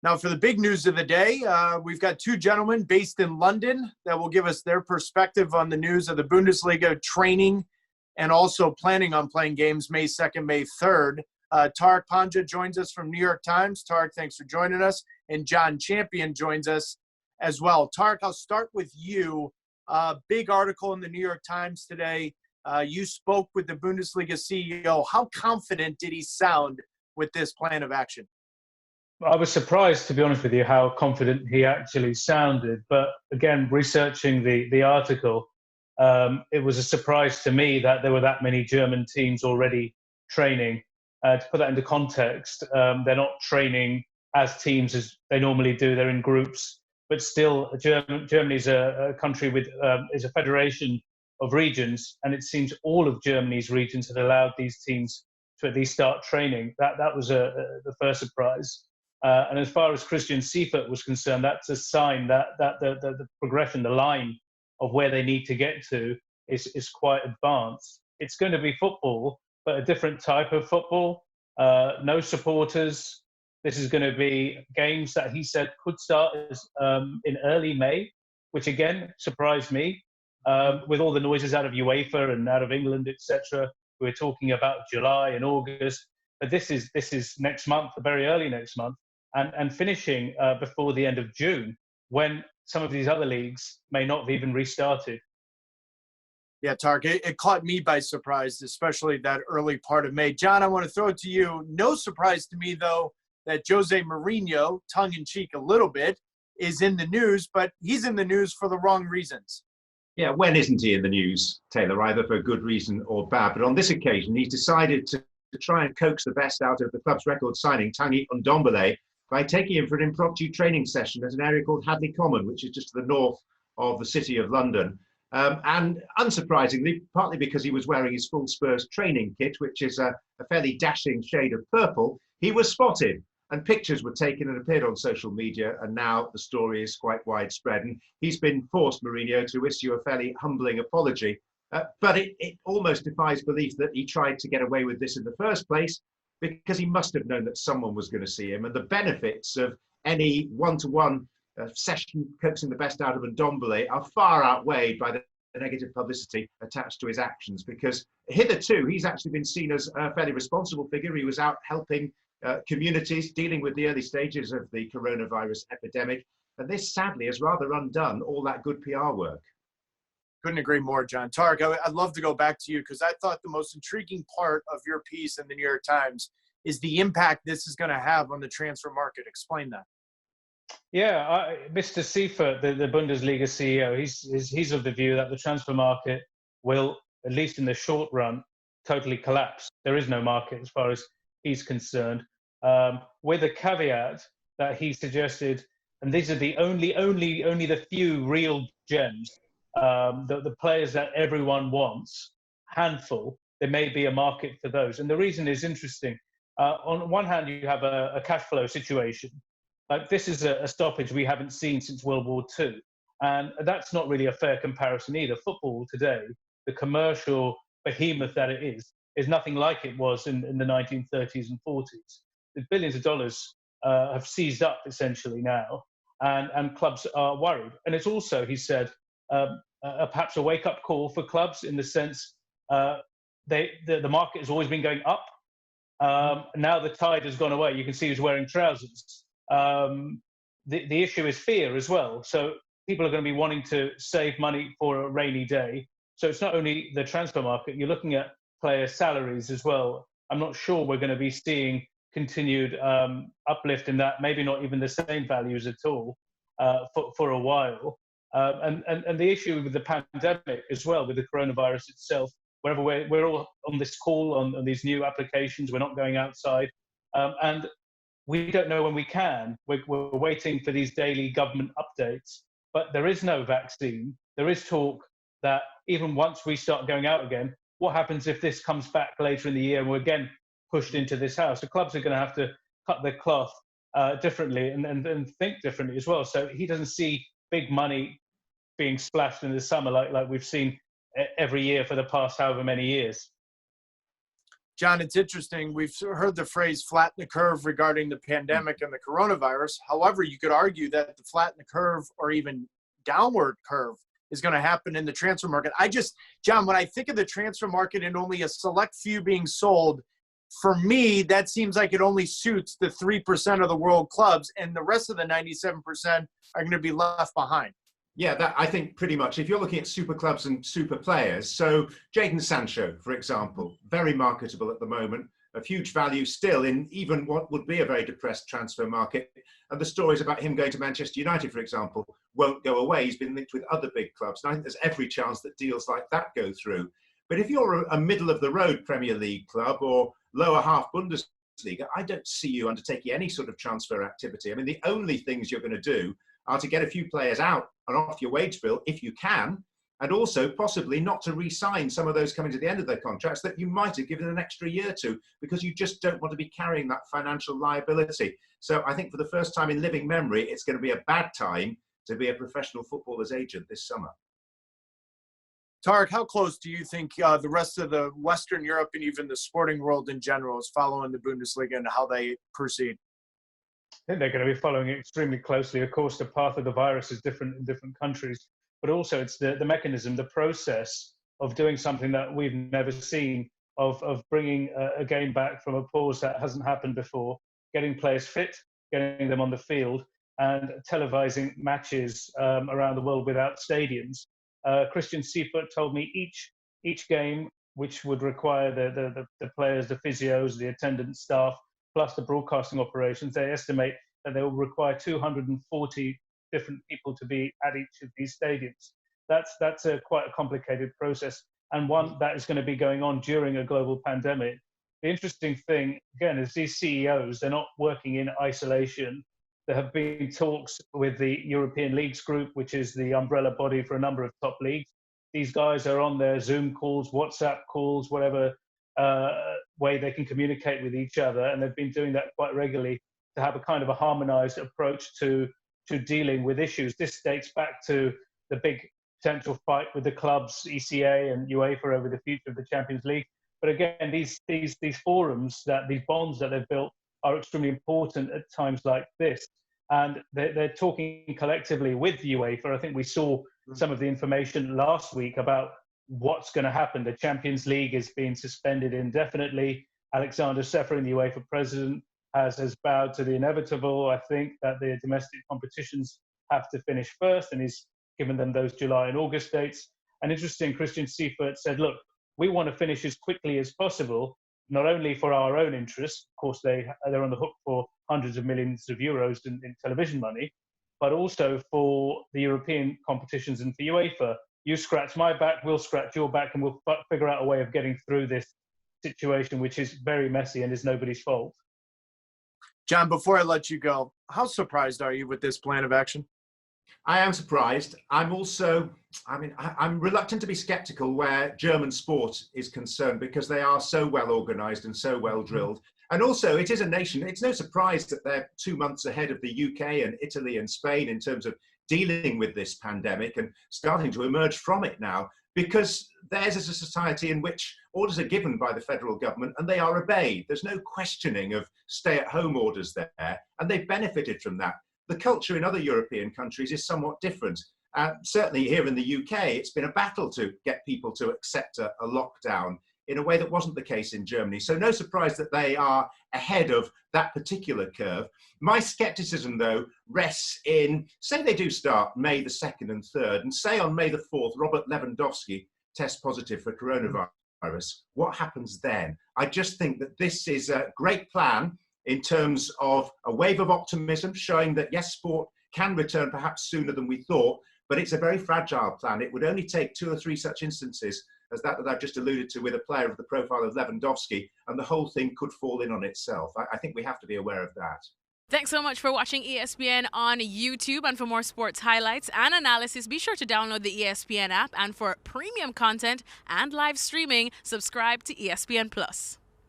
Now, for the big news of the day, we've got two gentlemen based in London that will give us their perspective on the news of the Bundesliga training and also planning on playing games May 2nd, May 3rd. Tariq Panja joins us from New York Times. Tariq, thanks for joining us. And John Champion joins us as well. Tariq, I'll start with you. Big article in the New York Times today. You spoke with the Bundesliga CEO. How confident did he sound with this plan of action? I was surprised, to be honest with you, how confident he actually sounded. But again, researching the article, it was a surprise to me that there were that many German teams already training. To put that into context, they're not training as teams as they normally do. They're in groups. But still, Germany is a country with is a federation of regions, and it seems all of Germany's regions had allowed these teams to at least start training. That was the first surprise. And as far as Christian Seifert was concerned, that's a sign that the progression, the line of where they need to get to is quite advanced. It's going to be football, but a different type of football. No supporters. This is going to be games that he said could start in early May, which again surprised me. With all the noises out of UEFA and out of England, etc., we're talking about July and August. But this is next month, very early next month. And finishing before the end of June, when some of these other leagues may not have even restarted. Yeah, Tariq, it caught me by surprise, especially that early part of May. John, I want to throw it to you. No surprise to me, though, that Jose Mourinho, tongue-in-cheek a little bit, is in the news, but he's in the news for the wrong reasons. Yeah, when isn't he in the news, Taylor, either for good reason or bad? But on this occasion, he's decided to try and coax the best out of the club's record signing, Tanguy Ndombele, by taking him for an impromptu training session at an area called Hadley Common, which is just to the north of the city of London. And unsurprisingly, partly because he was wearing his full Spurs training kit, which is a fairly dashing shade of purple, he was spotted and pictures were taken and appeared on social media. And now the story is quite widespread. And he's been forced, Mourinho, to issue a fairly humbling apology. But it almost defies belief that he tried to get away with this in the first place, because he must have known that someone was going to see him. And the benefits of any one-to-one session coaxing the best out of Ndombele are far outweighed by the negative publicity attached to his actions, because hitherto he's actually been seen as a fairly responsible figure. He was out helping communities dealing with the early stages of the coronavirus epidemic. And this, sadly, has rather undone all that good PR work. Couldn't agree more, John. Tariq, I'd love to go back to you, because I thought the most intriguing part of your piece in the New York Times is the impact this is going to have on the transfer market. Explain that. Yeah, Mr. Seifert, the Bundesliga CEO, he's of the view that the transfer market will, at least in the short run, totally collapse. There is no market as far as he's concerned, with a caveat that he suggested, and these are the only the few real gems, the players that everyone wants, handful, there may be a market for those. And the reason is interesting. On one hand, you have a cash flow situation. This is a stoppage we haven't seen since World War II. And that's not really a fair comparison either. Football today, the commercial behemoth that it is nothing like it was in the 1930s and 40s. The billions of dollars have seized up essentially now, and clubs are worried. And it's also, he said, perhaps a wake-up call for clubs in the sense the market has always been going up. Now the tide has gone away. You can see who's wearing trousers. The issue is fear as well. So people are going to be wanting to save money for a rainy day. So it's not only the transfer market, you're looking at player salaries as well. I'm not sure we're going to be seeing continued uplift in that, maybe not even the same values at all for a while. And the issue with the pandemic as well, with the coronavirus itself, wherever we're all on this call, on these new applications, we're not going outside. And we don't know when we can. We're waiting for these daily government updates, but there is no vaccine. There is talk that even once we start going out again, what happens if this comes back later in the year and we're again pushed into this house? The clubs are going to have to cut their cloth differently and think differently as well. So he doesn't see big money being splashed in the summer like we've seen every year for the past however many years. John, it's interesting. We've heard the phrase flatten the curve regarding the pandemic and the coronavirus. However, you could argue that the flatten the curve or even downward curve is going to happen in the transfer market. John, when I think of the transfer market and only a select few being sold, for me, that seems like it only suits the 3% of the world clubs, and the rest of the 97% are going to be left behind. Yeah, that I think pretty much. If you're looking at super clubs and super players, so Jadon Sancho, for example, very marketable at the moment, of huge value still in even what would be a very depressed transfer market. And the stories about him going to Manchester United, for example, won't go away. He's been linked with other big clubs. And I think there's every chance that deals like that go through. But if you're a middle-of-the-road Premier League club or lower half Bundesliga, I don't see you undertaking any sort of transfer activity. I mean, the only things you're going to do are to get a few players out and off your wage bill if you can, and also possibly not to re-sign some of those coming to the end of their contracts that you might have given an extra year to, because you just don't want to be carrying that financial liability. So I think for the first time in living memory, it's going to be a bad time to be a professional footballer's agent this summer. Tariq, how close do you think the rest of the Western Europe and even the sporting world in general is following the Bundesliga and how they proceed? I think they're going to be following it extremely closely. Of course, the path of the virus is different in different countries, but also it's the mechanism, the process of doing something that we've never seen, of bringing a game back from a pause that hasn't happened before, getting players fit, getting them on the field, and televising matches around the world without stadiums. Christian Seifert told me each game, which would require the players, the physios, the attendant staff, plus the broadcasting operations, they estimate that they will require 240 different people to be at each of these stadiums. That's quite a complicated process, and one that is going to be going on during a global pandemic. The interesting thing, again, is these CEOs, they're not working in isolation. There have been talks with the European Leagues Group, which is the umbrella body for a number of top leagues. These guys are on their Zoom calls, WhatsApp calls, whatever way they can communicate with each other, and they've been doing that quite regularly to have a kind of a harmonized approach to dealing with issues. This dates back to the big potential fight with the clubs, ECA and UEFA, over the future of the Champions League. But again, these forums, these bonds that they've built, are extremely important at times like this. And they're talking collectively with UEFA. I think we saw some of the information last week about what's going to happen. The Champions League is being suspended indefinitely. Alexander Seferin, the UEFA president, has bowed to the inevitable. I think that the domestic competitions have to finish first, and he's given them those July and August dates. And interesting, Christian Seifert said, look, we want to finish as quickly as possible, not only for our own interests, of course they're on the hook for hundreds of millions of euros in television money, but also for the European competitions and for UEFA. You scratch my back, we'll scratch your back, and we'll figure out a way of getting through this situation, which is very messy and is nobody's fault. John, before I let you go, how surprised are you with this plan of action? I am surprised. I'm reluctant to be sceptical where German sport is concerned, because they are so well organised and so well drilled. And also, it is a nation. It's no surprise that they're 2 months ahead of the UK and Italy and Spain in terms of dealing with this pandemic and starting to emerge from it now, because theirs is a society in which orders are given by the federal government and they are obeyed. There's no questioning of stay-at-home orders there, and they've benefited from that. The culture in other European countries is somewhat different. Certainly here in the UK, it's been a battle to get people to accept a lockdown in a way that wasn't the case in Germany. So no surprise that they are ahead of that particular curve. My scepticism, though, rests in, say they do start May the 2nd and 3rd, and say on May the 4th, Robert Lewandowski tests positive for coronavirus. What happens then? I just think that this is a great plan in terms of a wave of optimism, showing that, yes, sport can return perhaps sooner than we thought, but it's a very fragile plan. It would only take 2 or 3 such instances as that I've just alluded to with a player of the profile of Lewandowski, and the whole thing could fall in on itself. I think we have to be aware of that. Thanks so much for watching ESPN on YouTube, and for more sports highlights and analysis, be sure to download the ESPN app, and for premium content and live streaming, subscribe to ESPN Plus.